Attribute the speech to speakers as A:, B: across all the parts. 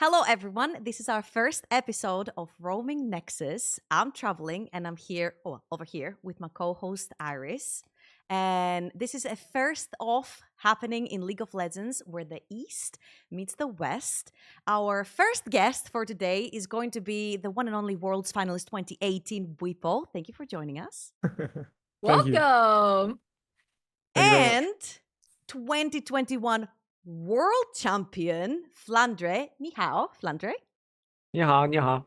A: Hello, everyone. This is our first episode of Roaming Nexus. I'm Troubleinc, and I'm here, over here, with my co-host Iris. And this is a first off happening in League of Legends, where the East meets the West. Our first guest for today is going to be the one and only World's Finalist 2018, Bwipo. Thank you for joining us.
B: Thank you.
C: Welcome.
B: Thank you very much.
A: And 2021 World Champion Flandre. Ni hao, Flandre.
B: 你好，你好。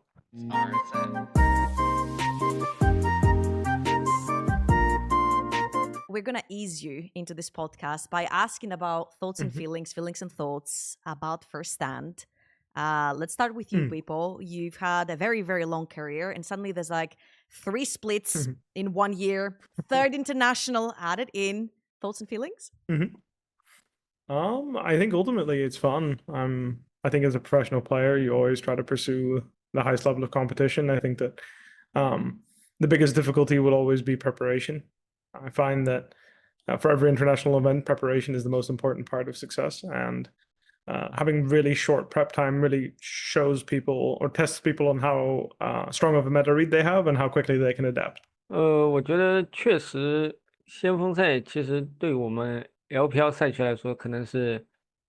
A: We're going to ease you into this podcast by asking about thoughts and feelings and thoughts about First Stand. Let's start with you, Bwipo. You've had a very, very long career, and suddenly there's like 3 splits in 1 year, third international added in. Thoughts and feelings?
B: I think ultimately it's fun. I think as a professional player, you always try to pursue the highest level of competition. I think that the biggest difficulty will always be preparation. I find that for every international event, preparation is the most important part of success. And having really short prep time really shows people or tests people on how strong of a meta read they have and how quickly they can adapt.
C: 我觉得确实，先锋赛其实对我们 LPL 赛区来说，可能是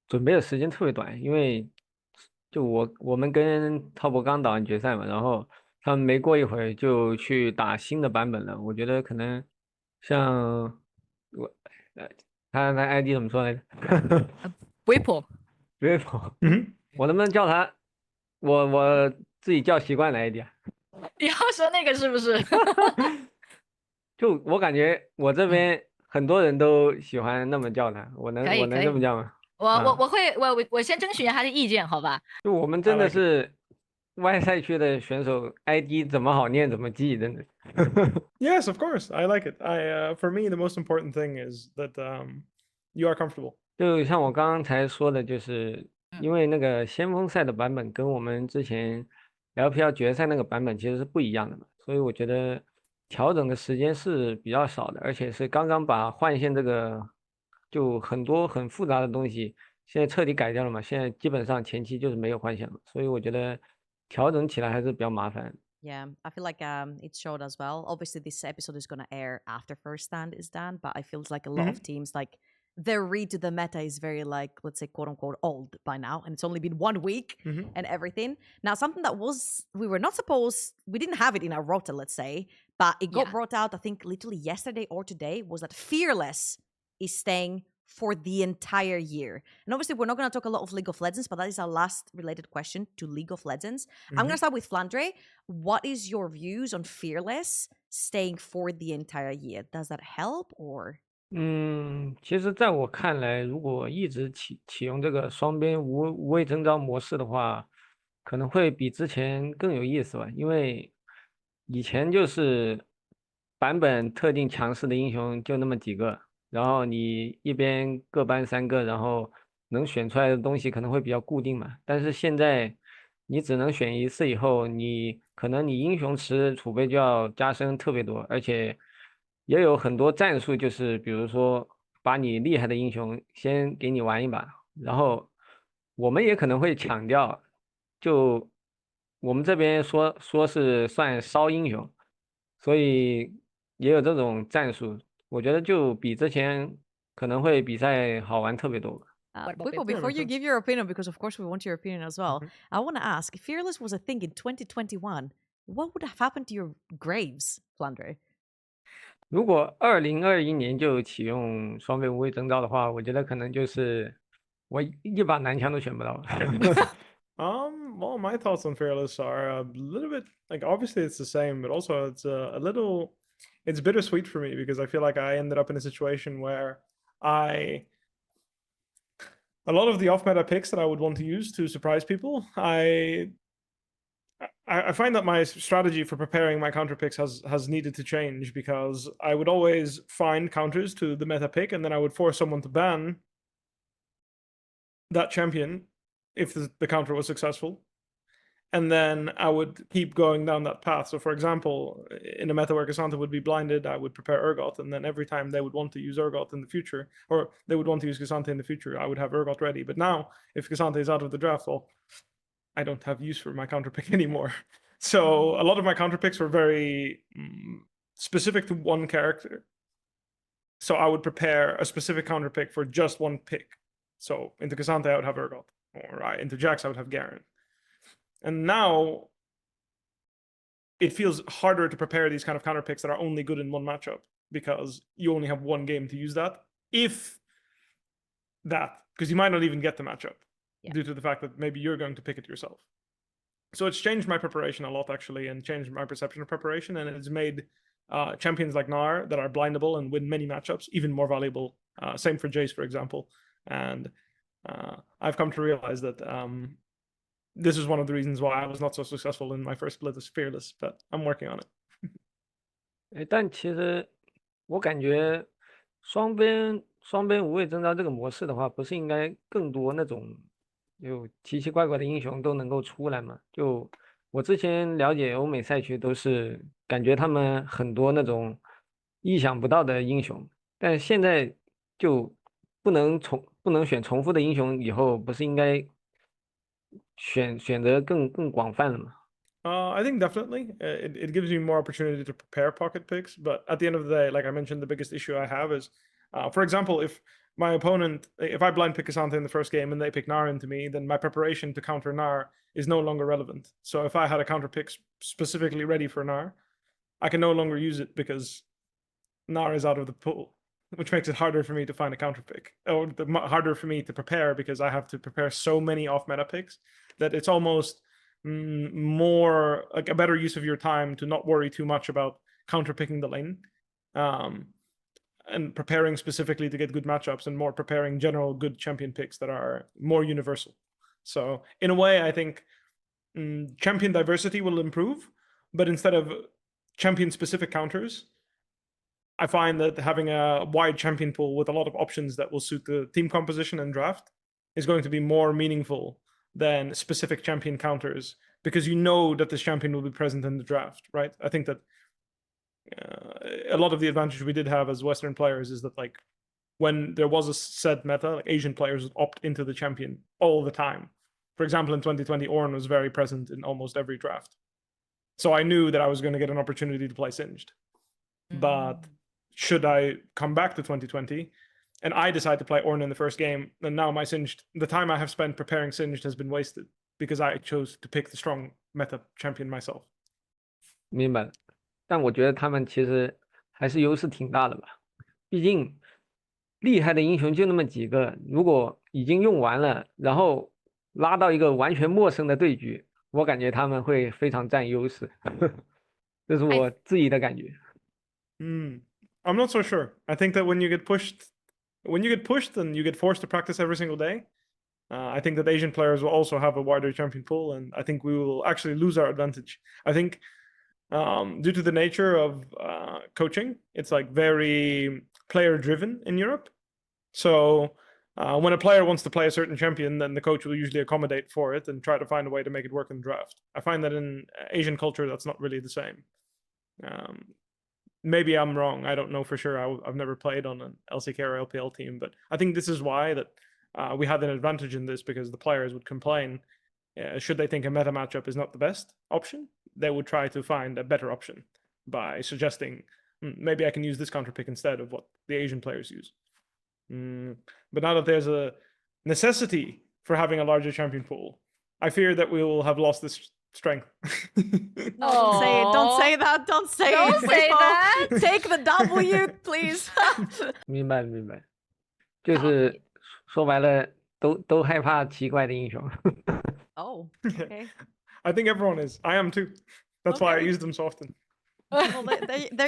C: 准备的时间特别短，因为就我们跟滔博刚打完决赛嘛，然后他们没过一会儿就去打新的版本了。我觉得可能像我他 ID 怎么说来着
D: ？Bwipo，
C: 我能不能叫他？我自己叫习惯了 ID 啊。
D: 你要说那个是不是？
C: 就我感觉我这边很多人都喜欢那么叫他，我能这么叫吗？
D: 我先征询一下他的意见，好吧？
C: 就我们真的是外赛区的选手 ID 怎么好念怎么记，真的。
B: Yes, of course, I like it. For me, the most important thing is that you are comfortable.
C: 就像我刚才说的，就是因为那个先锋赛的版本跟我们之前 LPL 决赛那个版本其实是不一样的嘛，所以我觉得调整的时间是比较少的，而且是刚刚把换线这个就很多很复杂的东西现在彻底改掉了嘛，现在基本上前期就是没有换线了，所以我觉得调整起来还是比较麻烦。
A: Yeah, I feel like it showed as well. Obviously, this episode is going to air after First Stand is done, but I feel like a lot of teams, like, their read to the meta is very, like, let's say, quote unquote, old by now. And it's only been 1 week and everything. Now, something that we didn't have it in our rota, let's say, but it got brought out, I think, literally yesterday or today, was that Fearless is staying for the entire year. And obviously, we're not going to talk a lot of League of Legends, but that is our last related question to League of Legends. I'm going to start with Flandre. What is your views on Fearless staying for the entire year? Does that help or?
C: 其实在我看来，如果一直启用这个双边无畏征召模式的话，可能会比之前更有意思吧。因为以前就是版本特定强势的英雄就那么几个，然后你一边各搬3个，然后能选出来的东西可能会比较固定嘛。但是现在你只能选1次以后，可能你英雄池储备就要加深特别多，而且也有很多战术，就是比如说把你厉害的英雄先给你玩一把，然后我们也可能会抢掉，就我们这边说是算烧英雄，所以也有这种战术，我觉得就比之前可能会比赛好玩特别多吧。
A: Bwipo, before you give your opinion, because of course we want your opinion as well, I want to ask, if Fearless was a thing in 2021, what would have happened to your Graves, Flandre?
C: 如果2021年就启用双倍无畏征召的话，我觉得可能就是我一把男枪都选不到。
B: Well, my thoughts on Fearless are a little bit like, obviously it's the same, but also it's it's bittersweet for me because I feel like I ended up in a situation where a lot of the off-meta picks that I would want to use to surprise people, I find that my strategy for preparing my counter picks has needed to change because I would always find counters to the meta pick and then I would force someone to ban that champion if the counter was successful. And then I would keep going down that path. So for example, in a meta where Cassandra would be blinded, I would prepare Urgot, and then every time they would want to use Urgot in the future, or they would want to use Cassandra in the future, I would have Urgot ready. But now, if Cassandra is out of the draft, well, I don't have use for my counter pick anymore. So a lot of my counter picks were very specific to one character. So I would prepare a specific counter pick for just one pick. So into Cassandra I would have Urgot, or into Jax I would have Garen. And now it feels harder to prepare these kind of counter picks that are only good in one matchup, because you only have one game to use that. Because you might not even get the matchup due to the fact that maybe you're going to pick it yourself. So it's changed my preparation a lot, actually, and changed my perception of preparation, and it's made champions like Gnar that are blindable and win many matchups even more valuable. Same for Jace, for example. And I've come to realize that this is one of the reasons why I was not so successful in my first split as Fearless, but I'm working on it.
C: 但其实我感觉双边无畏征召这个模式的话，不是应该更多那种有奇奇怪怪的英雄都能够出来吗？就我之前了解欧美赛区都是感觉他们很多那种意想不到的英雄，但现在就不能选重复的英雄，以后不是应该选择更广泛了吗？
B: I think definitely it gives me more opportunity to prepare pocket picks, but at the end of the day, like I mentioned, the biggest issue I have is, for example, if I blind pick Cassandra in the first game and they pick Gnar into me, then my preparation to counter Gnar is no longer relevant. So if I had a counter pick specifically ready for Gnar, I can no longer use it because Gnar is out of the pool, which makes it harder for me to find a counter pick, or harder for me to prepare because I have to prepare so many off meta picks that it's almost more like a better use of your time to not worry too much about counter picking the lane and preparing specifically to get good matchups, and more preparing general good champion picks that are more universal. So in a way, I think champion diversity will improve, but instead of champion specific counters, I find that having a wide champion pool with a lot of options that will suit the team composition and draft is going to be more meaningful than specific champion counters, because you know that this champion will be present in the draft, right? I think that a lot of the advantage we did have as Western players is that, like, when there was a set meta, like Asian players would opt into the champion all the time. For example, in 2020, Ornn was very present in almost every draft. So I knew that I was going to get an opportunity to play Singed. But should I come back to 2020 and I decide to play Ornn in the first game, then now the time I have spent preparing Singed has been wasted because I chose to pick the strong meta champion myself.
C: 明白了，但我觉得他们其实还是优势挺大的吧，毕竟厉害的英雄就那么几个，如果已经用完了，然后拉到一个完全陌生的对局，我感觉他们会非常占优势，这是我自己的感觉。
B: I'm not so sure. I think that when you get pushed and you get forced to practice every single day, I think that Asian players will also have a wider champion pool, and I think we will actually lose our advantage. I think due to the nature of coaching, it's like very player driven in Europe. So when a player wants to play a certain champion, then the coach will usually accommodate for it and try to find a way to make it work in the draft. I find that in Asian culture, that's not really the same. Maybe I'm wrong. I don't know for sure. I've never played on an LCK or LPL team, but I think this is why that we had an advantage in this, because the players would complain should they think a meta matchup is not the best option, they would try to find a better option by suggesting maybe I can use this counter pick instead of what the Asian players use. But now that there's a necessity for having a larger champion pool, I fear that we will have lost this strength.
A: No, don't say it. Don't say that. Don't say
D: Don't
A: it.
D: say
A: Bwipo.
D: that.
A: Take the W, please.
C: 明白，就是说白了，都害怕奇怪的英雄。
A: Oh, okay.
B: I think everyone is. I am too. That's why I
A: Okay.
B: use them so often.
A: Well,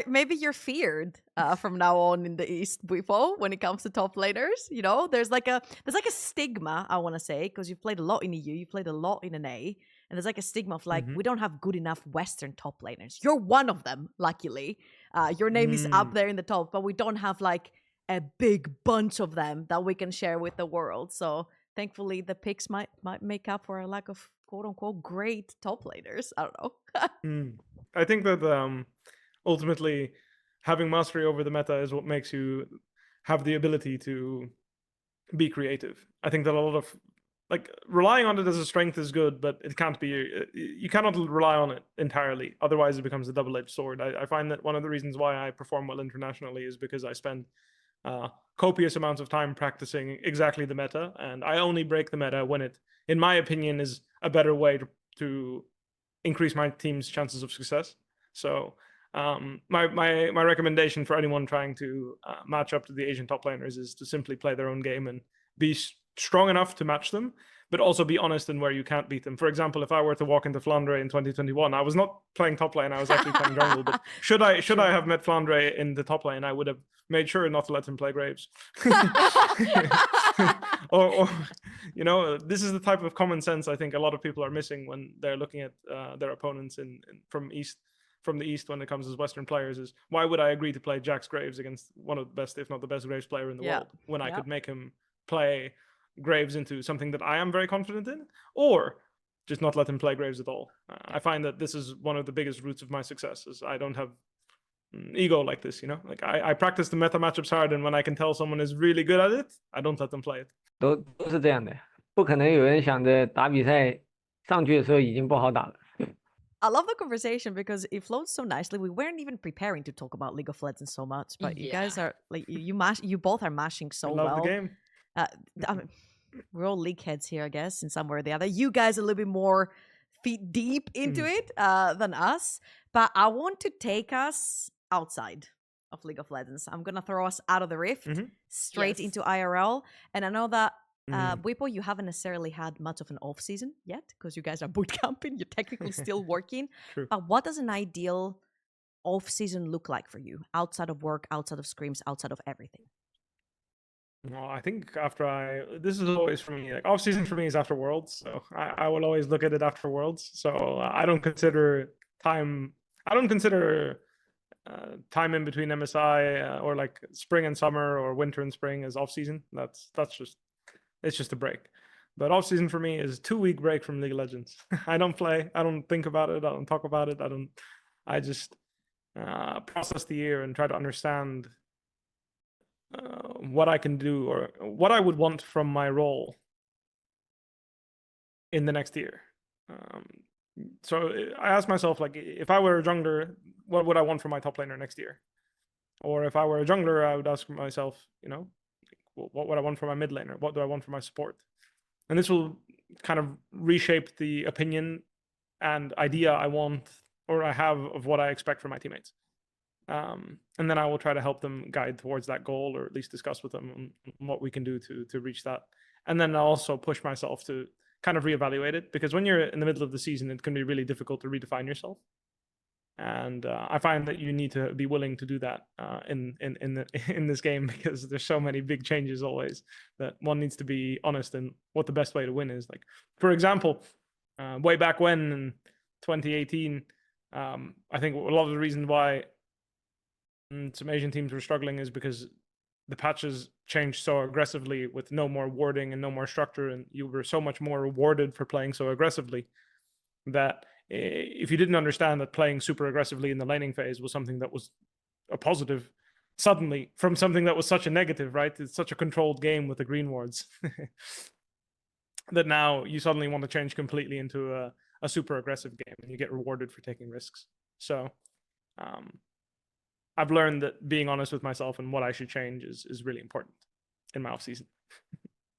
A: maybe you're feared from now on in the East, Bwipo, when it comes to top laners. You know, there's like a stigma, I want to say, because you've played a lot in EU, you played a lot in NA, and there's like a stigma of like, we don't have good enough Western top laners. You're one of them, luckily. Your name is up there in the top, but we don't have like a big bunch of them that we can share with the world. So thankfully, the picks might make up for a lack of quote unquote great top laners. I don't know.
B: I think that ultimately having mastery over the meta is what makes you have the ability to be creative. I think that a lot of like relying on it as a strength is good, but it can't be. You cannot rely on it entirely. Otherwise, it becomes a double-edged sword. I find that one of the reasons why I perform well internationally is because I spend copious amounts of time practicing exactly the meta, and I only break the meta when it, in my opinion, is a better way to increase my team's chances of success. So my recommendation for anyone trying to match up to the Asian top laners is to simply play their own game and be strong enough to match them, but also be honest in where you can't beat them. For example, if I were to walk into Flandre in 2021, I was not playing top lane, I was actually playing jungle. But should I have met Flandre in the top lane, I would have made sure not to let him play Graves. or this is the type of common sense I think a lot of people are missing when they're looking at their opponents from the East when it comes to Western players. Is why would I agree to play Jax Graves against one of the best, if not the best, Graves player in the world when I could make him play Graves into something that I am very confident in, or just not let him play Graves at all. I find that this is one of the biggest roots of my success, is I don't have ego like this, like I practice the meta matchups hard, and when I can tell someone is really good at it, I don't let them play it.
C: 都是这样的，不可能有人想着打比赛上去的时候已经不好打了。
A: I love the conversation because it flows so nicely. We weren't even preparing to talk about League of Legends so much, but you guys are like you both are mashing so well.
B: Love the game.
A: I mean, we're all league heads here, I guess, in some way or the other. You guys are a little bit more feet deep into it than us, but I want to take us outside of League of Legends. I'm gonna throw us out of the rift straight into IRL, and I know that Bwipo, you haven't necessarily had much of an off season yet because you guys are boot camping. You're technically still working.
B: True.
A: But what does an ideal off season look like for you, outside of work, outside of scrims, outside of everything?
B: Well, I think this is always for me, like off season for me is after Worlds, so I will always look at it after Worlds. So I don't consider time time in between MSI or like spring and summer or winter and spring as off season. It's just a break. But off season for me is 2-week break from League of Legends. I don't play. I don't think about it. I don't talk about it. I just process the year and try to understand what I can do or what I would want from my role in the next year. So I ask myself, like, if I were a jungler, what would I want from my top laner next year? Or if I were a jungler, I would ask myself, what would I want from my mid laner? What do I want from my support? And this will kind of reshape the opinion and idea I want or I have of what I expect from my teammates. And then I will try to help them guide towards that goal, or at least discuss with them on what we can do to reach that. And then I'll also push myself to kind of reevaluate it, because when you're in the middle of the season, it can be really difficult to redefine yourself. And I find that you need to be willing to do that in this game, because there's so many big changes always that one needs to be honest in what the best way to win is. Like, for example, way back when in 2018, I think a lot of the reasons why some Asian teams were struggling is because the patches changed so aggressively with no more warding and no more structure, and you were so much more rewarded for playing so aggressively that if you didn't understand that playing super aggressively in the laning phase was something that was a positive, suddenly from something that was such a negative, right? It's such a controlled game with the green wards that now you suddenly want to change completely into a super aggressive game, and you get rewarded for taking risks. So I've learned that being honest with myself and what I should change is really important in my off season.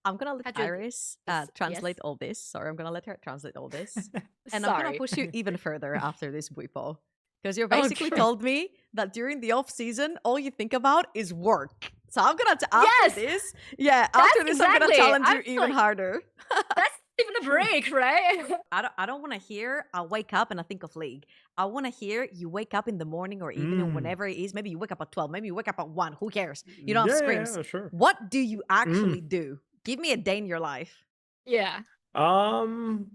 A: I'm gonna let Iris translate all this. Sorry, I'm gonna let her translate all this, and I'm gonna push you even further after this, Bwipo, because you basically told me that during the off season, all you think about is work. So I'm gonna after this, I'm gonna challenge you even harder.
D: That's even a break, right?
A: I don't want to hear I wake up and I think of League. I want to hear you wake up in the morning or evening, whenever it is. Maybe you wake up at 12. Maybe you wake up at 1. Who cares? You don't have scrims.
B: Yeah, sure.
A: What do you actually do? Give me a day in your life.
D: Yeah.
B: Well,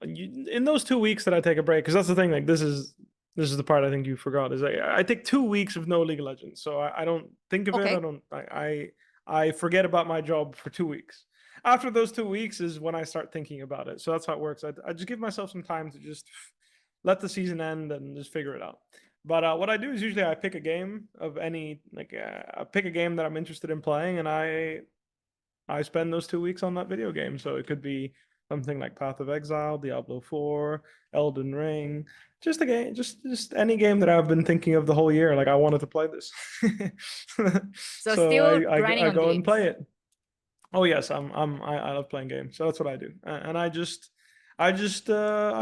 B: in those 2 weeks that I take a break, because that's the thing. Like, this is the part I think you forgot. Is I take 2 weeks of no League of Legends, so I don't think of it. I forget about my job for 2 weeks. After those 2 weeks is when I start thinking about it. So that's how it works. I just give myself some time to just let the season end and just figure it out. But what I do is usually I pick a game of any, I pick a game that I'm interested in playing, and I I spend those 2 weeks on that video game. So it could be something like Path of Exile, Diablo 4, Elden Ring, just a game, just any game that I've been thinking of the whole year. Like I wanted to play this.
D: So
B: So
D: still
B: I
D: grinding on
B: go and play
D: games.
B: it. Oh yes, I love playing games. So that's what I do. And I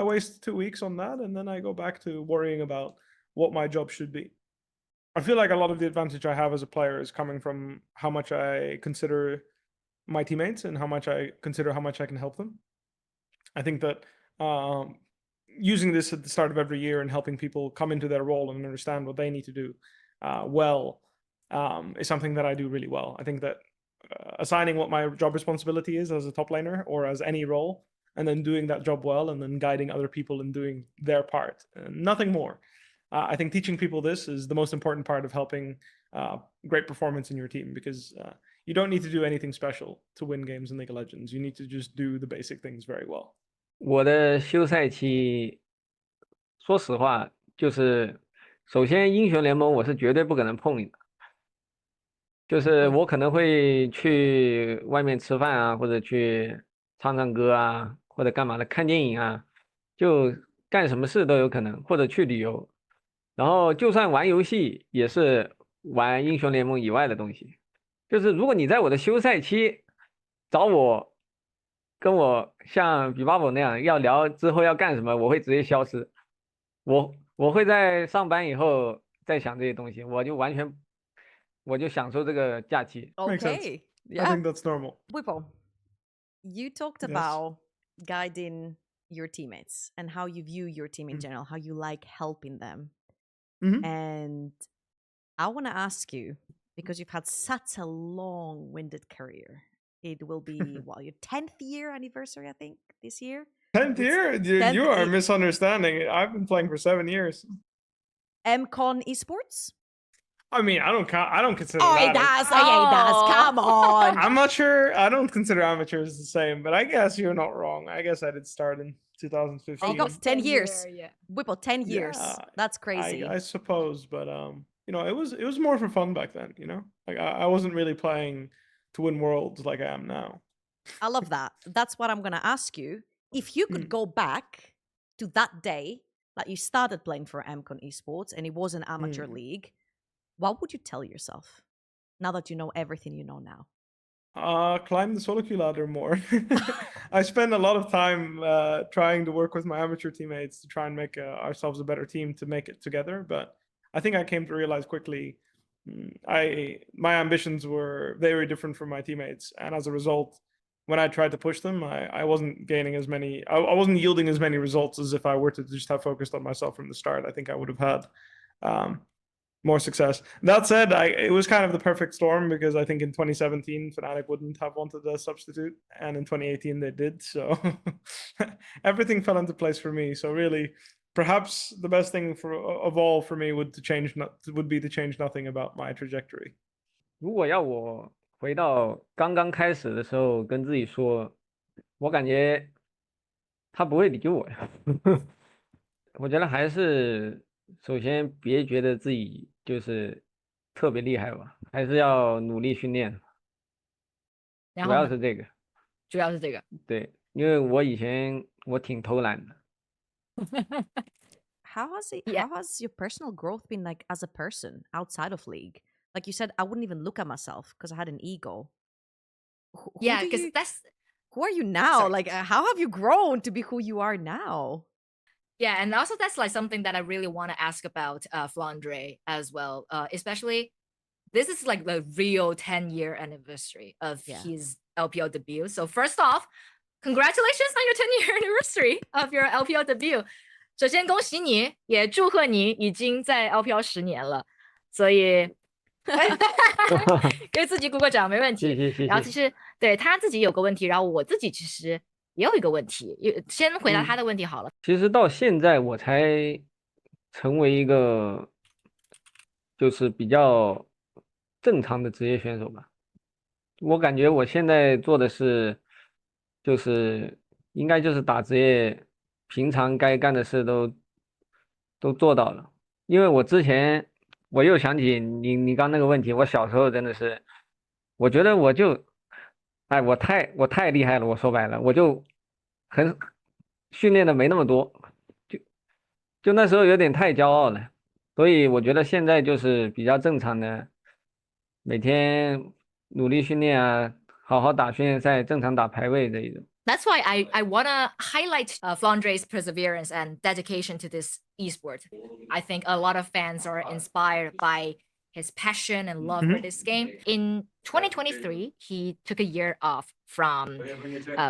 B: waste 2 weeks on that, and then I go back to worrying about what my job should be. I feel like a lot of the advantage I have as a player is coming from how much I consider my teammates and how much I can help them. I think that using this at the start of every year and helping people come into their role and understand what they need to do is something that I do really well. I think that assigning what my job responsibility is as a top laner or as any role, and then doing that job well, and then guiding other people in doing their part, nothing more. I think teaching people this is the most important part of helping great performance in your team, because you don't need to do anything special to win games in League of Legends. You need to just do the basic things very well.
C: 我的休赛期，说实话，就是首先英雄联盟我是绝对不可能碰你的，就是我可能会去外面吃饭啊，或者去唱唱歌啊，或者干嘛的，看电影啊，就干什么事都有可能，或者去旅游。然后就算玩游戏，也是玩英雄联盟以外的东西。就是如果你在我的休赛期找我，跟我像Bwipo那样要聊之后要干什么，我会直接消失。我会在上班以后再想这些东西，我就享受这个假期。
B: Makes sense.
A: Okay.
B: I
A: Yeah.
B: think that's normal.
A: Bwipo, you talked
B: Yes.
A: about guiding your teammates and how you view your team in general, how you like helping them.
B: Mhm.
A: And I want to ask you, because you've had such a long-winded career. It will be your 10th year anniversary, I think, this year.
B: 10th year? You
A: 10th
B: are
A: year.
B: misunderstanding. I've been playing for 7 years.
A: MCon Esports?
B: I mean, I don't consider
A: Oh,
B: that.
A: it does. Oh, it does.
D: Oh.
A: Come on.
B: I'm not sure. I don't consider amateurs the same, but I guess you're not wrong. I guess I did start in 2015.
A: Oh, got 10 years.
D: Yeah.
A: Bwipo, 10 years.
B: Yeah,
A: That's crazy.
B: I suppose, but it was more for fun back then. Like I wasn't really playing to win worlds like I am now.
A: I love that. That's what I'm going to ask you. If you could go back to that day, like you started playing for MCon Esports and it was an amateur league, what would you tell yourself now that you know everything you know now?
B: Climb the solo queue ladder more. I spend a lot of time trying to work with my amateur teammates to try and make ourselves a better team to make it together. But I think I came to realize quickly my ambitions were very different from my teammates, and as a result, when I tried to push them, I wasn't gaining as many. I wasn't yielding as many results as if I were to just have focused on myself from the start. I think I would have had more success. That said, it was kind of the perfect storm, because I think in 2017 Fnatic wouldn't have wanted a substitute, and in 2018 they did. So everything fell into place for me. So really, perhaps the best thing of all for me would be to change nothing about my trajectory.
C: 如果要我回到刚刚开始的时候跟自己说，我感觉他不会理我呀。我觉得还是首先别觉得自己就是特别厉害吧，还是要努力训练。主要是这个。
D: 主要是这个。
C: 对，因为我以前我挺偷懒的。
A: How has your personal growth been like as a person outside of League? Like you said, I wouldn't even look at myself because I had an ego.
D: Yeah, because
A: who are you now?
D: Sorry.
A: Like, how have you grown to be who you are now?
D: Yeah, and also that's like something that I really want to ask about Flandre as well. Especially, this is like the real 10-year anniversary of his LPL debut. So first off, congratulations on your 10-year anniversary of your LPL debut. 首先恭喜你，也祝贺你已经在 LPL 10年了，所以给自己鼓个掌没问题。
C: 谢谢。
D: 然后其实对他自己有个问题，然后我自己其实也有一个问题，先回答他的问题好了。
C: 其实到现在我才成为一个就是比较正常的职业选手吧。我感觉我现在做的是就是应该就是打职业平常该干的事都做到了。因为我之前我又想起你刚那个问题，我小时候真的是，我觉得我就哎，我太厉害了，我说白了，我就很训练的没那么多，就就那时候有点太骄傲了，所以我觉得现在就是比较正常的，每天努力训练啊，好好打训练赛，正常打排位这一种。
D: That's why I want to highlight Flandre's perseverance and dedication to this esport. I think a lot of fans are inspired by his passion and love for this game. In 2023, he took a year off from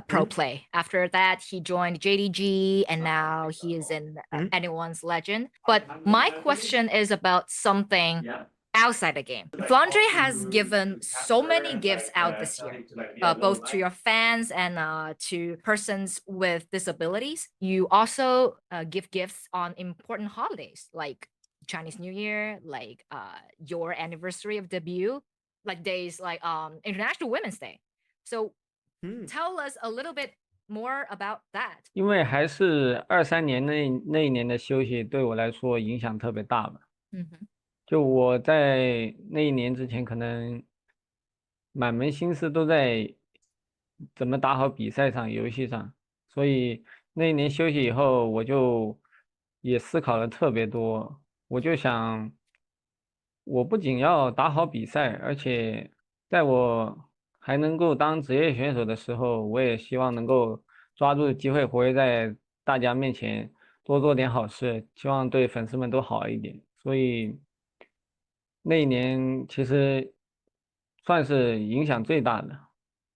D: pro play. After that, he joined JDG and now he is in Anyone's Legend. But my question is about something outside the game. Flandre has given so many gifts out this year, both to your fans and to persons with disabilities. You also give gifts on important holidays like Chinese New Year, like your anniversary of debut, like days like International Women's Day. So tell us a little bit more about that.
C: 因为还是23年那一年的休息对我来说影响特别大吧。就我在那一年之前，可能满门心思都在怎么打好比赛上、游戏上，所以那一年休息以后，我就也思考了特别多。我就想，我不仅要打好比赛，而且在我还能够当职业选手的时候，我也希望能够抓住机会，活跃在大家面前，多做点好事，希望对粉丝们都好一点。所以那一年其实算是影响最大的。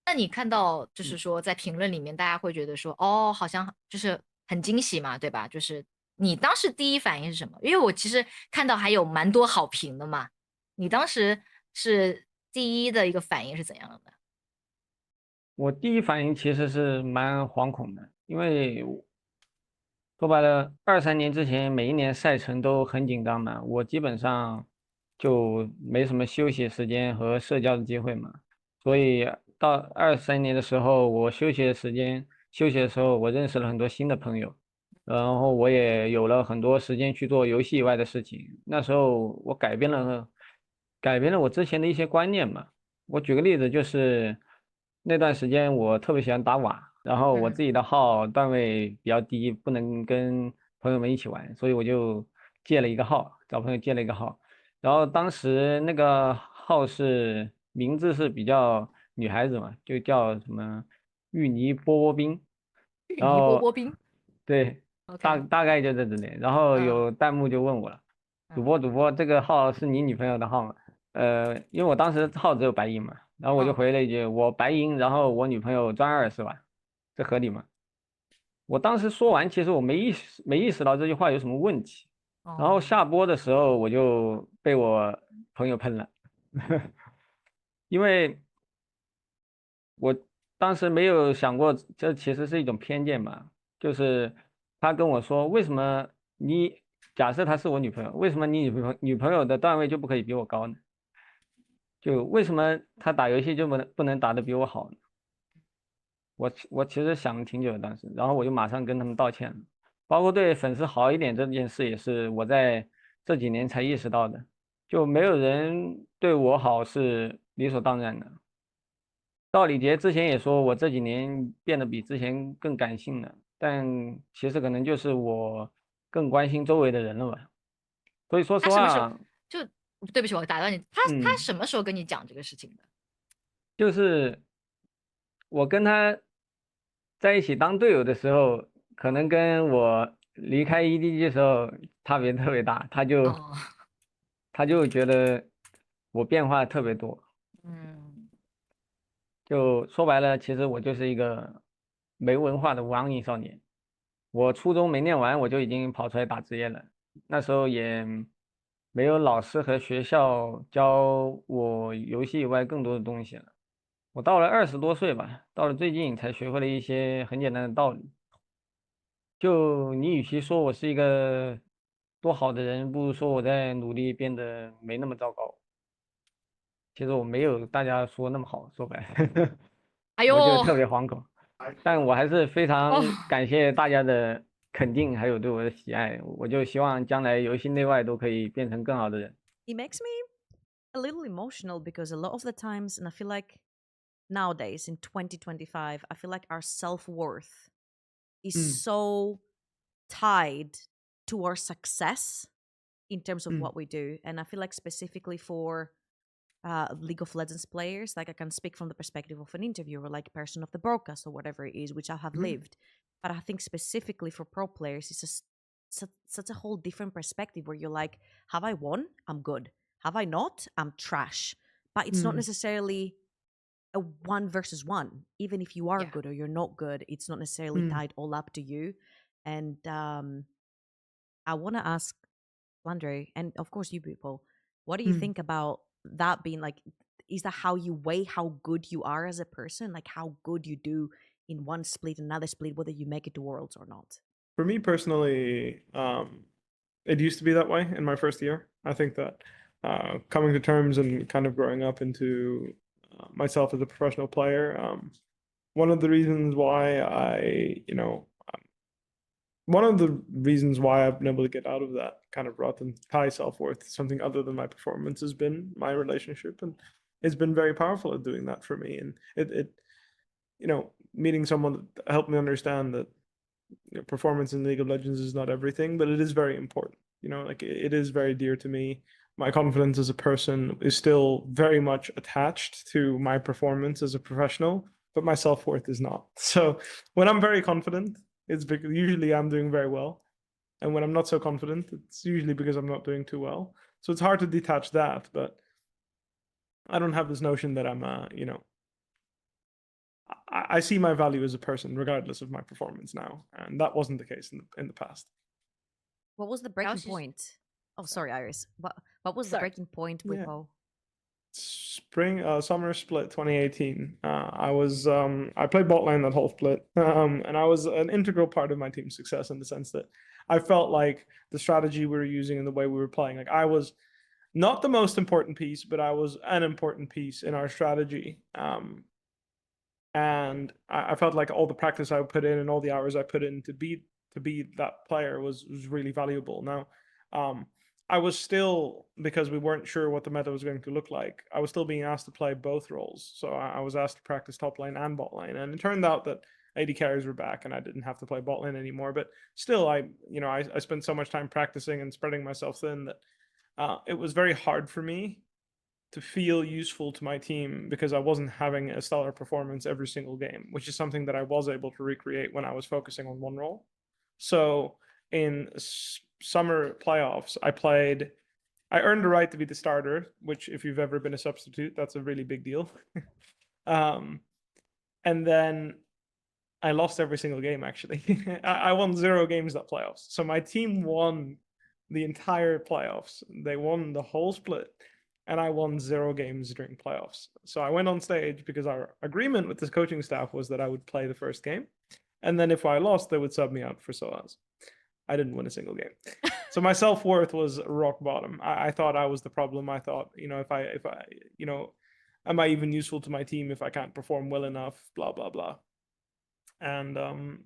D: 那你看到就是说在评论里面，大家会觉得说，哦，好像就是很惊喜嘛，对吧？就是你当时第一反应是什么？因为我其实看到还有蛮多好评的嘛，你当时是第一的一个反应是怎样的？
C: 我第一反应其实是蛮惶恐的，因为说白了，23年之前每一年赛程都很紧张嘛，我基本上就没什么休息时间和社交的机会嘛，所以到23年的时候，我休息的时候，我认识了很多新的朋友，然后我也有了很多时间去做游戏以外的事情。那时候我改变了我之前的一些观念嘛。我举个例子，就是那段时间我特别喜欢打瓦，然后我自己的号段位比较低，不能跟朋友们一起玩，所以我就借了一个号，找朋友借了一个号。然后当时那个号名字是比较女孩子嘛，就叫什么芋泥波波冰，然
D: 泥波
C: 后
D: 波冰
C: 对，，OK，大概就在这里。然后有弹幕就问我了，主播，这个号是你女朋友的号吗？因为我当时号只有白银嘛，然后我就回了一句，我白银，然后我女朋友专2是吧？这合理吗？我当时说完，其实我没意识到这句话有什么问题。然后下播的时候，我就被我朋友喷了，因为我当时没有想过，这其实是一种偏见嘛。就是他跟我说，为什么假设她是我女朋友，为什么你女朋友的段位就不可以比我高呢？就为什么她打游戏就不能打得比我好呢？我其实想了挺久的当时，然后我就马上跟他们道歉了，包括对粉丝好一点这件事也是我在这几年才意识到的，就没有人对我好是理所当然的。道理杰之前也说我这几年变得比之前更感性了，但其实可能就是我更关心周围的人了吧。所以说实话，
D: 就对不起，我打断你，他什么时候跟你讲这个事情的？
C: 就是我跟他在一起当队友的时候，可能跟我离开 EDG 的时候差别特别大，他就觉得我变化特别多。就说白了，其实我就是一个没文化的网瘾少年。我初中没念完，我就已经跑出来打职业了。那时候也没有老师和学校教我游戏以外更多的东西了。我到了20多岁吧，到了最近才学会了一些很简单的道理。就你与其说我是一个多好的人，不如说我在努力变得没那么糟糕。其实我没有大家说那么好，说白了，我就特别惶恐。但我还是非常感谢大家的肯定，还有对我的喜爱。我就希望将来游戏内外都可以变成更好的人。
A: It makes me a little emotional because a lot of the times, and I feel like nowadays in 2025, I feel like our self-worth is so tied to our success in terms of what we do. And I feel like specifically for League of Legends players, like I can speak from the perspective of an interviewer, like person of the broadcast or whatever it is, which I have lived. But I think specifically for pro players, it's just such a whole different perspective where you're like, have I won? I'm good. Have I not? I'm trash. But it's not necessarily a 1 versus 1. Even if you are good or you're not good, it's not necessarily tied all up to you. And I want to ask Flandre, and of course you people, what do you think about that being like, is that how you weigh how good you are as a person? Like how good you do in one split, another split, whether you make it to Worlds or not?
B: For me personally, it used to be that way in my first year. I think that coming to terms and kind of growing up into myself as a professional player, one of the reasons why one of the reasons why I've been able to get out of that kind of rut and tie self-worth, something other than my performance, has been my relationship, and it's been very powerful at doing that for me. And it meeting someone that helped me understand that performance in League of Legends is not everything, but it is very important. Like it is very dear to me. My confidence as a person is still very much attached to my performance as a professional, but my self-worth is not. So when I'm very confident, it's because usually I'm doing very well. And when I'm not so confident, it's usually because I'm not doing too well. So it's hard to detach that, but I don't have this notion that I'm I see my value as a person regardless of my performance now, and that wasn't the case in the past.
A: What was the breaking point? Oh, sorry, Iris. What was the breaking point, Bwipo?
B: Summer split 2018. I played bot lane that whole split, and I was an integral part of my team's success in the sense that I felt like the strategy we were using and the way we were playing, like I was not the most important piece, but I was an important piece in our strategy. And I felt like all the practice I put in and all the hours I put in to be that player was really valuable. Now, I was still, because we weren't sure what the meta was going to look like, I was still being asked to play both roles. So I was asked to practice top lane and bot lane, and it turned out that AD carries were back and I didn't have to play bot lane anymore. But still, I spent so much time practicing and spreading myself thin that it was very hard for me to feel useful to my team because I wasn't having a stellar performance every single game, which is something that I was able to recreate when I was focusing on one role. So in summer playoffs, I earned the right to be the starter, which if you've ever been a substitute, that's a really big deal. And then I lost every single game, actually. I won 0 games that playoffs. So my team won the entire playoffs. They won the whole split. And I won 0 games during playoffs. So I went on stage because our agreement with the coaching staff was that I would play the first game. And then if I lost, they would sub me out for Soaz. I didn't win a single game. So my self-worth was rock bottom. I thought I was the problem. I thought, if I am I even useful to my team if I can't perform well enough, blah, blah, blah. And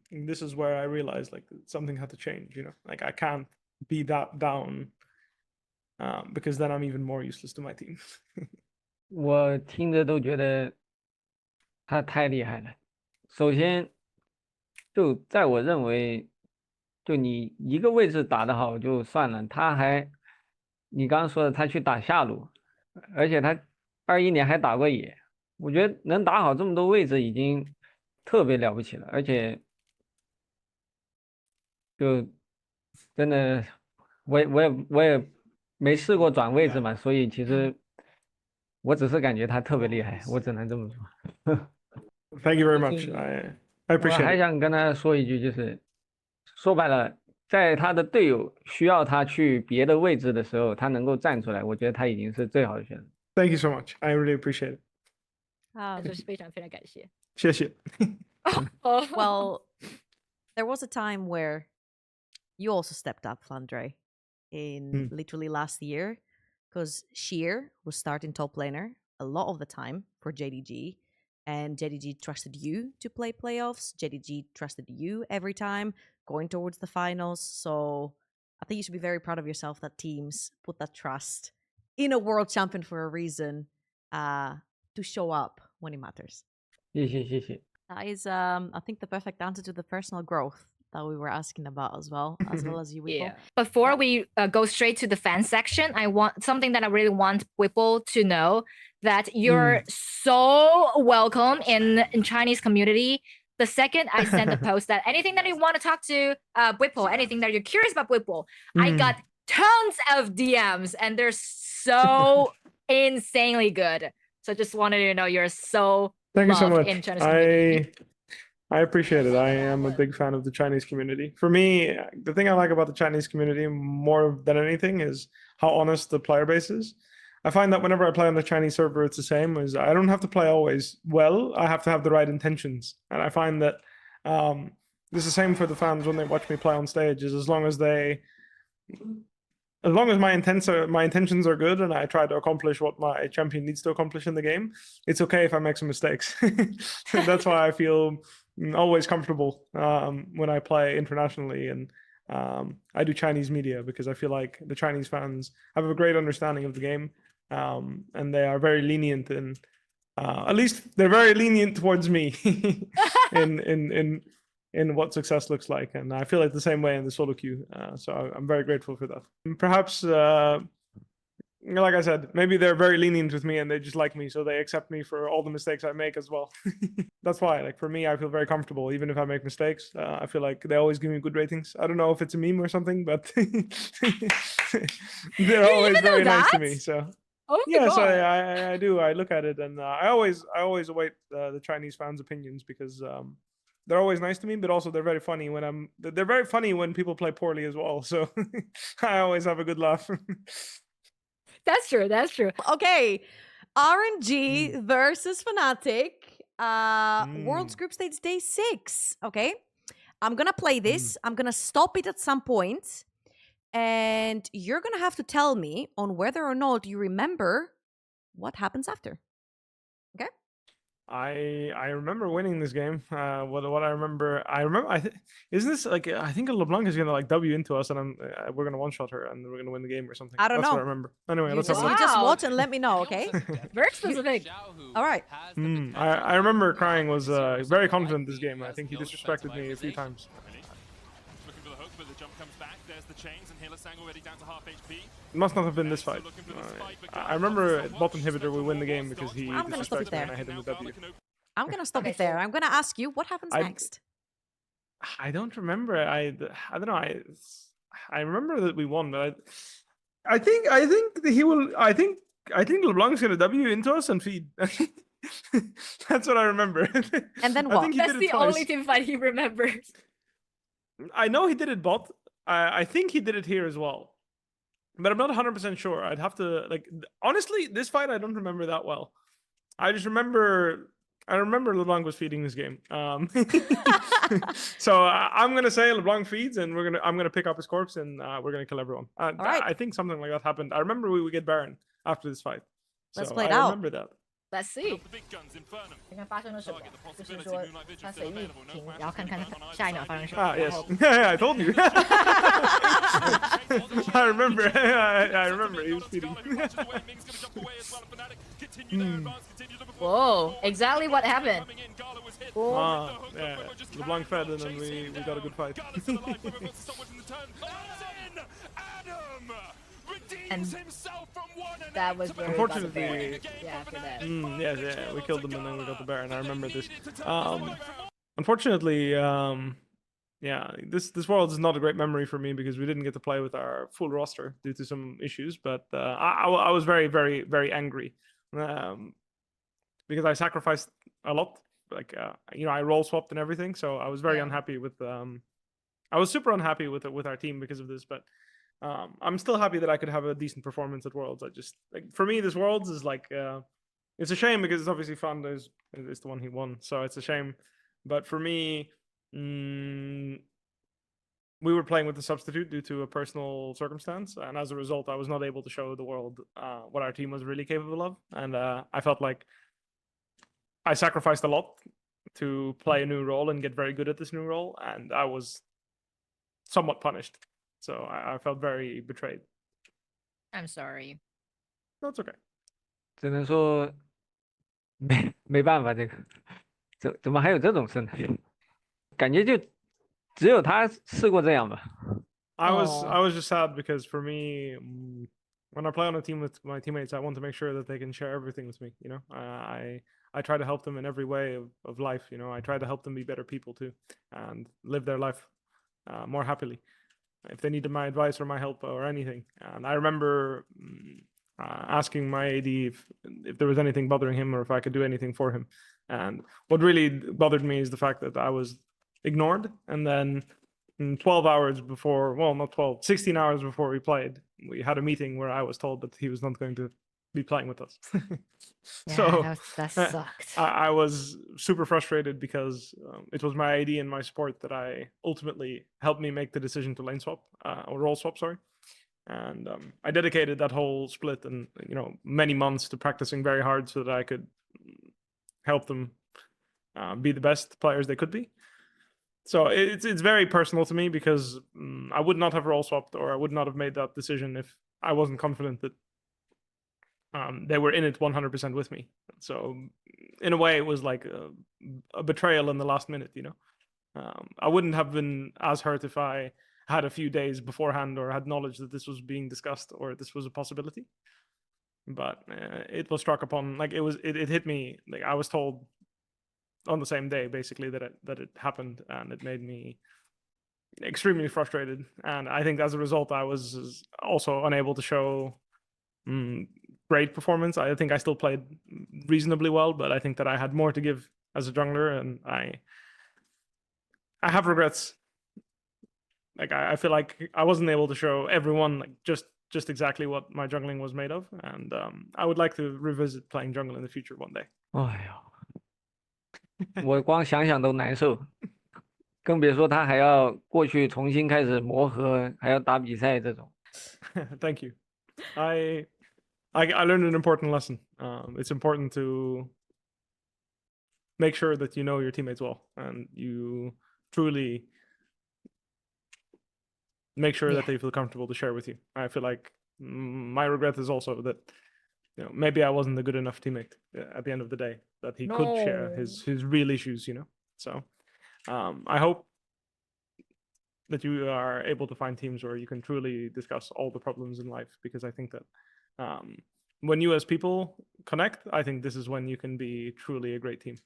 B: this is where I realized like something had to change, like I can't be that down. Because then I'm even more useless to my team.
C: 我听着都觉得他太厉害了。首先，就在我认为，就你一个位置打得好就算了，你刚刚说的他去打下路，而且他21年还打过野，我觉得能打好这么多位置已经特别了不起了，而且就真的，我也没试过转位置嘛，所以其实我只是感觉他特别厉害，我只能这么说。
B: Thank you very much. I
C: 我
B: appreciate
C: 还
B: it.
C: 想跟他说一句，就是说白了，在他的队友需要他去别的位置的时候，他能够站出来，我觉得他已经是最好的选择。
B: Thank you so much. I really appreciate it.
D: 就是非常非常感谢。
B: 谢谢。
A: Well, there was a time where you also stepped up, Flandre, in literally last year, because Sheer was starting top laner a lot of the time for JDG, and JDG trusted you to play playoffs. JDG trusted you every time going towards the finals. So I think you should be very proud of yourself that teams put that trust in a world champion for a reason, to show up when it matters.
C: 谢谢谢谢。
A: That is, I think, the perfect answer to the personal growth that we were asking about as well as you, Bwipo.
D: Yeah. Before we go straight to the fan section, I want something that I really want Bwipo to know, that you're so welcome in Chinese community. The second I sent a post that anything that you want to talk to Bwipo, anything that you're curious about Bwipo, I got tons of DMs and they're so insanely good. So just wanted you to know you're so
B: Thank you so
D: loved
B: much.
D: in Chinese community.
B: I appreciate it. I am a big fan of the Chinese community. For me, the thing I like about the Chinese community more than anything is how honest the player base is. I find that whenever I play on the Chinese server, it's the same. As I don't have to play always well. I have to have the right intentions, and I find that it's the same for the fans when they watch me play on stage. Is as long as my intentions are good and I try to accomplish what my champion needs to accomplish in the game, it's okay if I make some mistakes. That's why I feel always comfortable when I play internationally, and I do Chinese media because I feel like the Chinese fans have a great understanding of the game, and they are very lenient, and at least they're very lenient towards me in what success looks like, and I feel like the same way in the solo queue. So I'm very grateful for that. And perhaps, like I said, maybe they're very lenient with me and they just like me, so they accept me for all the mistakes I make as well. That's why, like for me, I feel very comfortable even if I make mistakes. I feel like they always give me good ratings. I don't know if it's a meme or something, but they're always very nice to me. So.
D: Oh my
B: Yes,
D: God.
B: I do. I look at it, and I always await the Chinese fans' opinions because they're always nice to me, but also they're very funny they're very funny when people play poorly as well. So I always have a good laugh.
D: That's true. That's true.
A: Okay, RNG versus Fnatic. World's Group Stage Day 6. Okay, I'm gonna play this. I'm gonna stop it at some point, and you're gonna have to tell me on whether or not you remember what happens after. Okay.
B: I remember winning this game. What I remember, isn't this like I think LeBlanc is gonna like W into us, and we're gonna one shot her, and we're gonna win the game or something.
A: I don't
B: That's
A: know.
B: what I remember. Anyway, let's have a
A: You
B: look.
A: just
D: Wow.
A: watch and let me know, okay?
D: Very specific.
A: All right.
B: I remember crying was very confident this game. I think he disrespected me a few times.
E: Looking for the hook, but the jump comes back. There's the chains, and Hillisang already down to half HP.
B: It must not have been this fight. I remember at bot inhibitor we win the game because he
A: I'm gonna stop it
B: disrespected me
A: there.
B: and I hit him with W.
A: I'm gonna stop
D: Okay,
A: it there. I'm gonna ask you what happens next.
B: I don't remember. I don't know. I remember that we won, but I think that he will. I think LeBlanc's gonna W into us and feed. That's what I remember.
A: And then
B: I
A: what?
B: think he
D: That's
B: did
D: the
B: it twice.
D: only team fight he remembers.
B: I know he did it bot. I think he did it here as well, but I'm not 100% sure. I'd have to honestly, this fight I don't remember that well. I just remember. I remember LeBlanc was feeding this game. So I'm gonna say LeBlanc feeds, and I'm gonna pick up his corpse, and we're gonna kill everyone.
A: right.
B: I think something like that happened. I remember we would get Baron after this fight.
A: Let's
B: So
A: play it
B: I
A: out.
B: remember that.
D: Let's see.
E: The big guns, Infernum.
D: 你看发生了什么？就是说他随意停，然后看看他下一秒发生什么。
B: Ah,
D: 然
B: yes.
D: 后
B: Yeah, I told you. I remember. I remember he was feeding.
D: Whoa! Exactly what happened.
B: Ah, yeah. LeBlanc fed, and then we got a good fight.
D: And that was very
B: Unfortunately,
D: yeah, after that.
B: yes, yeah, we killed them and then we got the Baron. I remember this. Unfortunately, yeah, this world is not a great memory for me because we didn't get to play with our full roster due to some issues. But I was very, very, very angry because I sacrificed a lot. Like I role swapped and everything, so I was very unhappy with. I was super unhappy with our team because of this, but. I'm still happy that I could have a decent performance at Worlds. I just for me, this Worlds is it's a shame because it's obviously Flandre is the one he won, so it's a shame. But for me, we were playing with the substitute due to a personal circumstance, and as a result, I was not able to show the world what our team was really capable of, and I felt like I sacrificed a lot to play a new role and get very good at this new role, and I was somewhat punished. So I felt very betrayed.
D: I'm sorry.
B: No, it's okay.
C: 只能说没办法，这个怎么还有这种事呢？感觉就只有他试过这样吧。
B: I
D: Aw.
B: was just sad because for me, when I play on a team with my teammates, I want to make sure that they can share everything with me. You know, I try to help them in every way of life. You know, I try to help them be better people too, and live their life more happily. If they needed my advice or my help or anything, and I remember asking my AD if there was anything bothering him or if I could do anything for him. And what really bothered me is the fact that I was ignored, and then 12 hours before, well, not 12, 16 hours before we played, we had a meeting where I was told that he was not going to be playing with us.
D: Yeah,
B: So
D: that sucked.
B: I was super frustrated because it was my ID and my support that I ultimately helped me make the decision to lane swap or role swap, sorry. And I dedicated that whole split and many months to practicing very hard so that I could help them be the best players they could be. So it's very personal to me because I would not have role swapped or I would not have made that decision if I wasn't confident that they were in it 100% with me. So in a way, it was like a betrayal in the last minute. I wouldn't have been as hurt if I had a few days beforehand or had knowledge that this was being discussed or this was a possibility. But it was struck upon, like it hit me. Like I was told on the same day, basically, that it happened, and it made me extremely frustrated. And I think as a result, I was also unable to show great performance. I think I still played reasonably well, but I think that I had more to give as a jungler, and I have regrets. Like I feel like I wasn't able to show everyone like just exactly what my jungling was made of, and I would like to revisit playing jungle in the future one day.
C: 哎呦，我光想想都难受，更别说他还要过去重新开始磨合，还要打比赛这种。
B: Thank you. I learned an important lesson. It's important to make sure that you know your teammates well and you truly make sure that they feel comfortable to share with you. I feel like my regret is also that maybe I wasn't a good enough teammate at the end of the day, that he could share his real issues. So I hope that you are able to find teams where you can truly discuss all the problems in life, because I think that when you as people connect, I think this is when you can be truly a great team.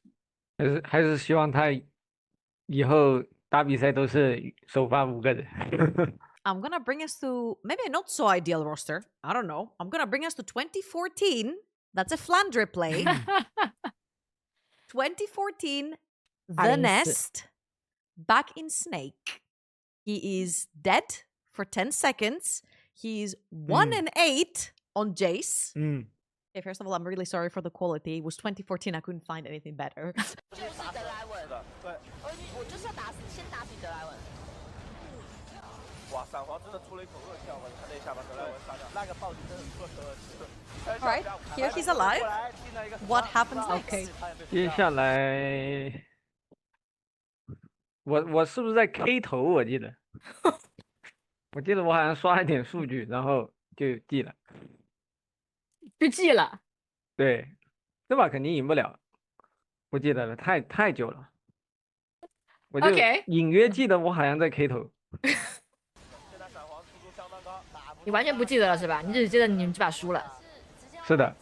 C: 还是希望他以后打比赛都是首发5个人。
A: I'm gonna bring us to maybe a not so ideal roster. I don't know. I'm gonna bring us to 2014. That's a Flandre play. 2014, The Nest, back in Snake. He is dead for 10 seconds. He's 1-8 on Jace. Okay, first of all, I'm really sorry for the quality. It was 2014. I couldn't find anything better. All right, here he's alive. What happens next?
C: 接下来，我是不是在 K 头？我记得我好像刷了点数据，然后就记了。
D: 就记了。
C: 对，这把肯定赢不了，不记得了，太久了。我就隐约记得我好像在 K 头。
D: 你完全不记得了是吧？你只记得你们这把输了。
C: 是的。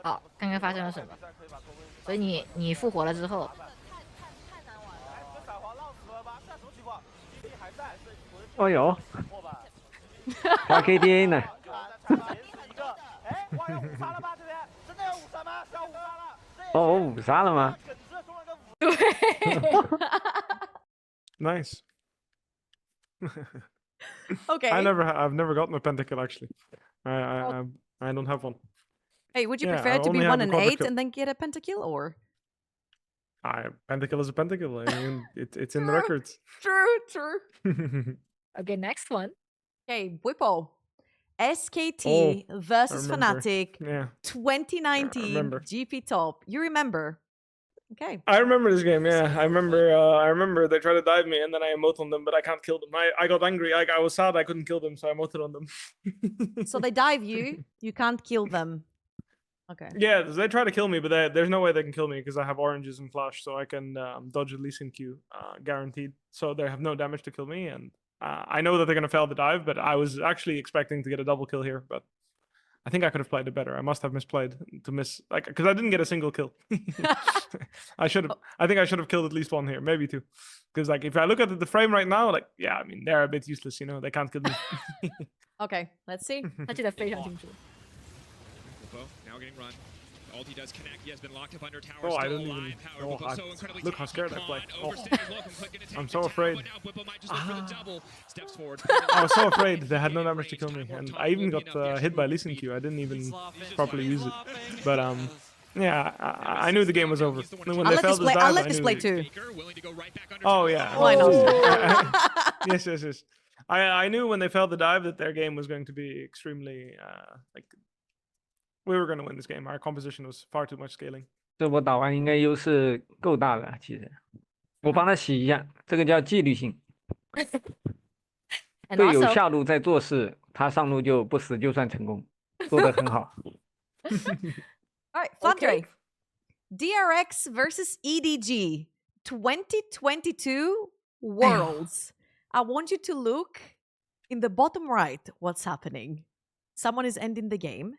D: 好，刚刚发生了什么？所以你复活了之后，
C: 哦呦，花 KDA 呢？哦，我5杀了吗？
D: 对。
B: Nice.
A: Okay.
B: I've never gotten a pentakill actually. I don't have one.
A: Hey, would you
B: Yeah,
A: prefer
B: I
A: to be
B: only have a
A: 1-8
B: quadra
A: and then get a pentakill, or?
B: Pentakill is a pentakill. I mean, it's in the records.
A: True.
D: Okay, next one.
A: Okay, Bwipo. SKT versus Fnatic.
B: Yeah.
A: 2019 GP Top. You remember? Okay.
B: I remember this game. Yeah, I remember they tried to dive me, and then I emote on them, but I can't kill them. I got angry. I was sad I couldn't kill them, so I emoted on them.
A: So they dive you. You can't kill them. Okay.
B: Yeah, they try to kill me, but there's no way they can kill me because I have oranges and flash, so I can dodge at least in Q, guaranteed. So they have no damage to kill me, and I know that they're gonna fail the dive, but I was actually expecting to get a double kill here, but I think I could have played it better. I must have misplayed to miss, like, because I didn't get a single kill. I should have. I think I should have killed at least one here, maybe two. Because like, if I look at the frame right now, like, yeah, I mean, they're a bit useless. You know, they can't kill me.
A: Okay, let's see.
D: 他记得非常清楚。
F: Bwipo now getting run. Ult he does connect. He has been locked up under tower.
B: Oh, I
F: Still
B: don't even.
F: alive. However,
B: Oh,
F: Bwipo so incredibly
B: look how scared I
F: tanky.
B: play.
F: Con
B: Oh.
F: overstays his welcome. Quick gonna take
B: I'm
F: the
B: so
F: tower,
B: afraid.
F: but now Bwipo might just look for the double. Steps forward.
B: I was so afraid they had no damage to kill me, and I even got hit by listen Q. I didn't even properly use it, but yeah, I knew the game was over. When they failed this dive,
A: I'll let
B: I
A: this
B: knew
A: play
B: it.
A: too.
B: Oh yeah.
A: Why not?
B: Yes. I knew when they failed the dive that their game was going to be extremely like we were going to win this game. Our composition was far too much scaling.
C: 这波打完应该优势够大了，其实。我帮他洗一下，这个叫纪律性。
D: And
C: 队友
D: also,
C: 下路在做事，他上路就不死就算成功，做得很好。
A: All right, Flandre.
D: Okay.
A: DRX versus EDG 2022 Worlds. I want you to look in the bottom right what's happening. Someone is ending the game.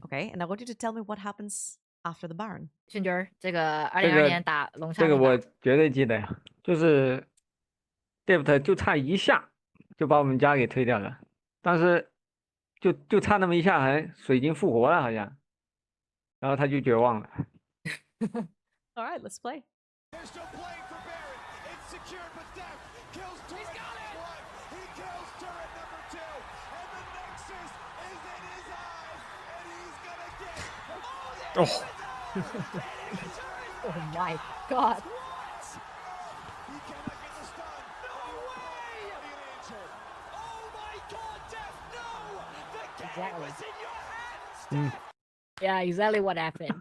A: Okay, and I want you to tell me what happens after the Baron.
D: 轩军儿，这个2022年打龙沙
C: 这个
D: 那把
C: 我绝对记得呀，就是 Deft 就差一下就把我们家给推掉了，当时就差那么一下，还水晶复活了好像，然后他就绝望了。
A: All right, let's play.
G: There's no play for Baron. It's secured, but Deft kills turret number 1. He kills turret number 2. And the Nexus is in his eyes. And he's gonna get...
B: Oh.
D: Oh my god.
G: He cannot get the stun. No way! Being answered. Oh my god, Deft, no! The game
D: Exactly.
G: was in your hands, Deft!
D: Yeah, exactly what happened.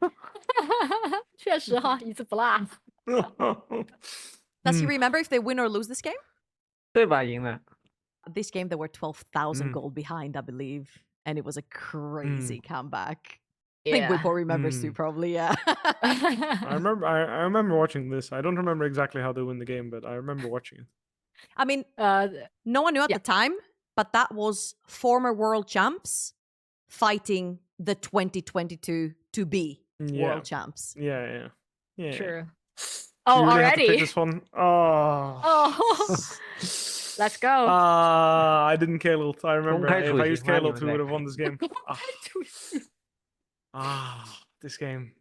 D: 确实哈，一字不落。
A: Does he remember if they win or lose this game?
C: 这把赢了，
A: This game, they were 12,000 gold behind, I believe. And it was a crazy comeback. I think Bwipo remembers too, probably, yeah.
B: I remember watching this. I don't remember exactly how they win the game, but I remember watching it.
A: I mean,
D: Uh,
A: no one knew at
D: yeah.
A: the time, but that was former world champs fighting the 2022 to be
B: Yeah.
A: world champs.
B: Yeah.
D: true.
B: You
D: Oh,
B: really had to pick
D: already?
B: this one. Oh.
D: Oh, let's go.
B: I didn't K ult. I remember.
C: Don't
B: If I used K
C: catch
B: ult, we
C: me,
B: would have won this game. This game.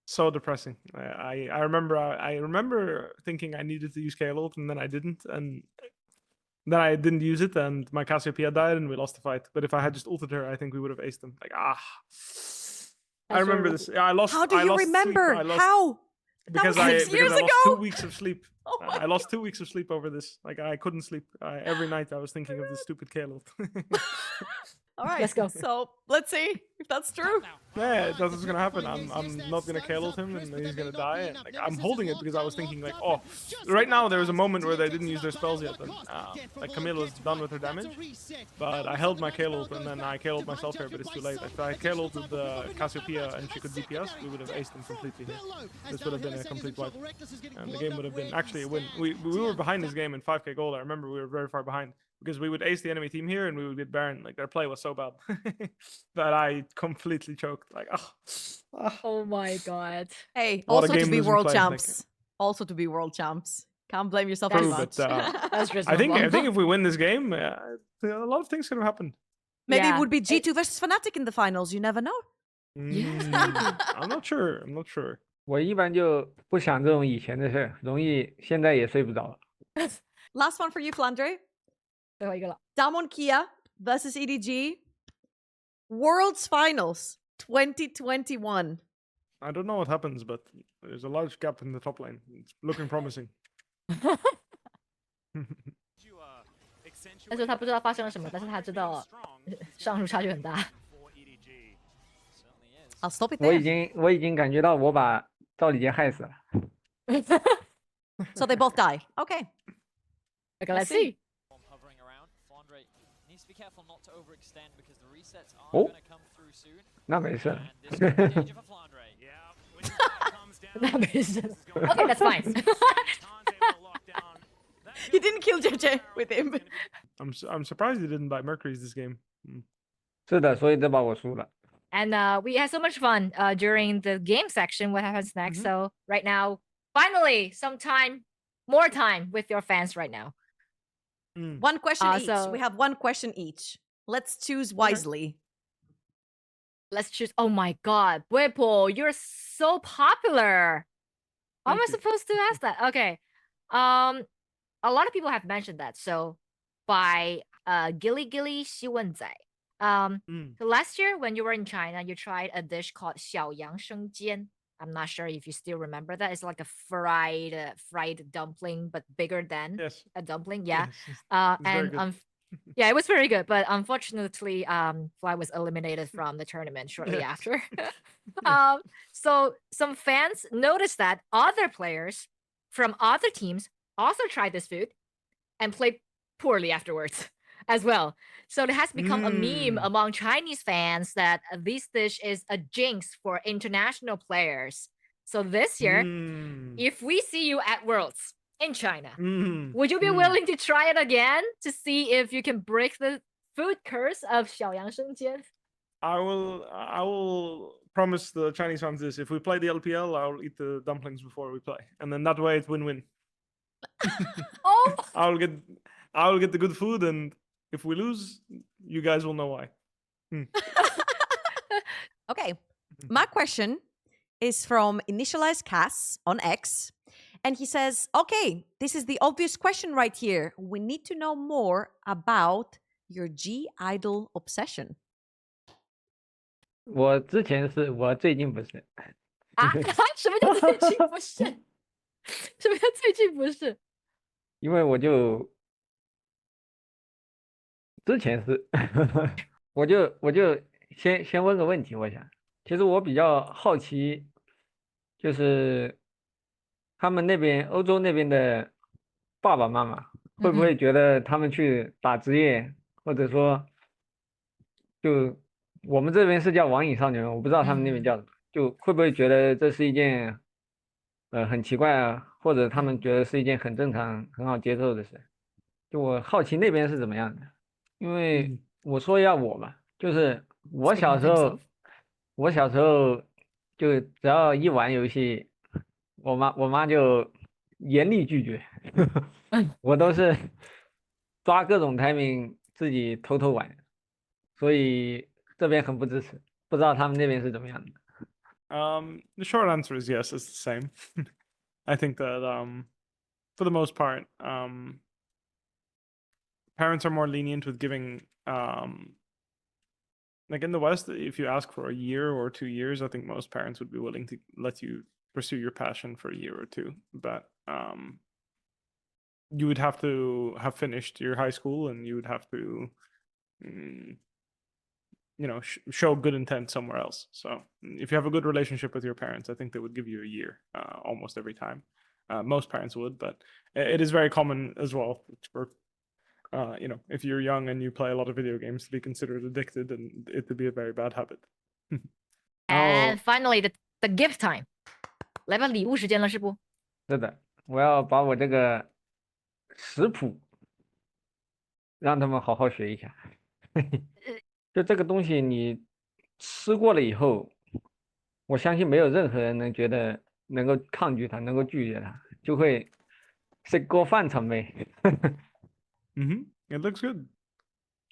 B: So depressing. I remember thinking I needed to use K ult and then I didn't, and then I didn't use it, and my Cassiopeia died, and we lost the fight. But if I had just ulted her, I think we would have aced them. Like I remember this. Yeah, I lost.
A: How do
B: I
A: you
B: lost sleep.
A: remember?
B: I lost,
A: How?
B: Because
A: was
B: I
A: 6 years
B: lost 2
A: ago?
B: weeks of sleep.
A: Oh my
B: I lost 2 weeks of sleep over this. Like I couldn't sleep. Every night I was thinking of this stupid K ult.
A: All right,
D: Let's go.
A: So let's see if that's true.
B: Yeah, that's what's gonna happen. I'm not gonna K ult him, and he's gonna die. And like I'm holding it because I was thinking like, oh, right now there was a moment where they didn't use their spells yet, and like Camille was done with her damage. But I held my K ult, and then I K ult myself here, but it's too late. If I K ulted the Cassiopeia and she could DPS, we would have aced them completely here. This would have been a complete wipe, and the game would have been actually a win. We were behind this game in 5k gold. I remember we were very far behind. Because we would ace the enemy team here and we would get Baron. Like their play was so bad that I completely choked. Like,
D: Oh my god.
A: Hey,
B: What a
A: also to
B: game
A: be
B: losing
A: world
B: play, like-
A: champs. Also to be world champs. Can't blame yourself
D: True,
A: too much.
B: but,
D: That's
B: I think
D: reasonable.
B: if we win this game, a lot of things could have happened.
A: Maybe
D: Yeah,
A: it would be G2 versus Fnatic in the finals. You never know.
B: I'm not sure. I'm not sure.
C: 我一般就不想这种以前的事儿，容易现在也睡不着。
A: Last one for you, Flandre.
D: 最后一个了。
A: Damwon Kia versus EDG. Worlds Finals 2021.
B: I don't know what happens, but there's a large gap in the top lane. It's looking promising.
D: 但是他不知道发生了什么，但是他知道上路差距很大。
A: I'll stop it
C: 我
A: there.
C: 已经感觉到我把赵李杰害死了。
A: So they both die. Okay.
D: Okay, let's see.
H: needs to be careful not to overextend because the resets are
C: Oh.
H: going to come through soon.
C: 那没事。
H: And this could be danger for Flandre.
E: Yeah, when the fight comes down,
D: That
E: this
D: makes
E: is
D: sense.
E: going
D: Okay, that's fine.
E: Khan's able to lock down that
A: He
E: kill
A: didn't
E: for
A: kill
E: the
A: JJ
E: barrel.
A: with him.
E: It's gonna be
B: I'm surprised he didn't buy Mercury's this game.
C: 是的，所以这把我输了。
D: And we had so much fun during the game section. What happens next?
B: Mhm.
D: So right now, finally, more time with your fans right now.
A: One question each.
D: so-
A: We have one question each. Let's choose wisely.
D: Let's choose. Oh my God, Bwipo, you're so popular. How am
B: Thank
D: I
B: you.
D: supposed to ask that? Okay. A lot of people have mentioned that. So by Gilly Gilly Xiwenzai. So last year when you were in China, you tried a dish called 小羊生煎. I'm not sure if you still remember that. It's like a fried dumpling, but bigger than
B: Yes.
D: a dumpling. Yeah.
B: Yes. very
D: And
B: good.
D: yeah, it was very good, but unfortunately, Fly was eliminated from the tournament shortly
B: Yes.
D: after. So some fans noticed that other players from other teams also tried this food and played poorly afterwards as well. So it has become a meme among Chinese fans that this dish is a jinx for international players. So this year, if we see you at Worlds in China, would you be willing to try it again to see if you can break the food curse of 小羊生煎?
B: I will promise the Chinese fans this. If we play the LPL, I'll eat the dumplings before we play. And then that way it's win-win.
D: Oh,
B: I will get the good food, and if we lose, you guys will know why.
A: Okay. My question is from Initialized Cass on X. And he says, okay, this is the obvious question right here. We need to know more about your G idol obsession.
C: 我之前是，我最近不是。
D: 什么叫最近不是？什么叫最近不是？
C: 因为我就之前是，我就先问个问题，我想，其实我比较好奇，就是他们那边欧洲那边的爸爸妈妈会不会觉得他们去打职业，或者说就我们这边是叫网瘾少年，我不知道他们那边叫什么，就会不会觉得这是一件很奇怪啊，或者他们觉得是一件很正常、很好接受的事？就我好奇那边是怎么样的，因为我说一下我吧，就是我
D: Speaking
C: 小
D: of
C: 时候
D: himself.，
C: 我小时候就只要一玩游戏，我妈就严厉拒绝，我都是抓各种 timing 自己偷偷玩，所以这边很不支持，不知道他们那边是怎么样的。
B: The short answer is yes, it's the same. I think that for the most part, parents are more lenient with giving like in the West, if you ask for a year or 2 years, I think most parents would be willing to let you pursue your passion for a year or two. But you would have to have finished your high school, and you would have to show good intent somewhere else. So if you have a good relationship with your parents, I think they would give you a year almost every time. Most parents would, but it is very common as well for if you're young and you play a lot of video games, to be considered addicted, and it to be a very bad habit.
D: And finally, the gift time. 来吧，礼物时间了，是不？
C: 是的，我要把我这个食谱让他们好好学一下。就这个东西，你吃过了以后，我相信没有任何人能觉得能够抗拒它，能够拒绝它，就会食过饭场味。
B: It looks good.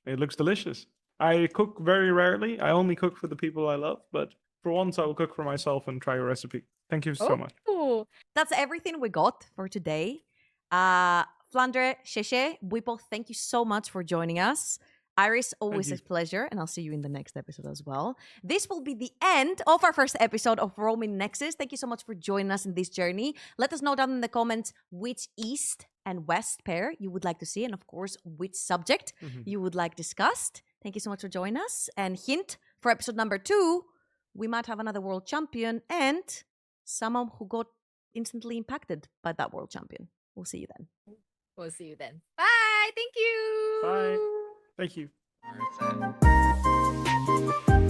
B: It looks delicious. I cook very rarely. I only cook for the people I love, but for once I will cook for myself and try your recipe. Thank you so much.
D: Oh,
A: That's everything we got for today. Flandre, Sheshe, Bwipo, thank you so much for joining us. Iris, always a
B: you.
A: pleasure, and I'll see you in the next episode as well. This will be the end of our first episode of Roaming Nexus. Thank you so much for joining us in this journey. Let us know down in the comments which East and West pair you would like to see, and of course, which subject you would like discussed. Thank you so much for joining us. And hint, for episode number 2, we might have another world champion and someone who got instantly impacted by that world champion. We'll see you then.
D: we'll see you then. Bye. Thank you.
B: Bye. Thank you.
I: Alright, then.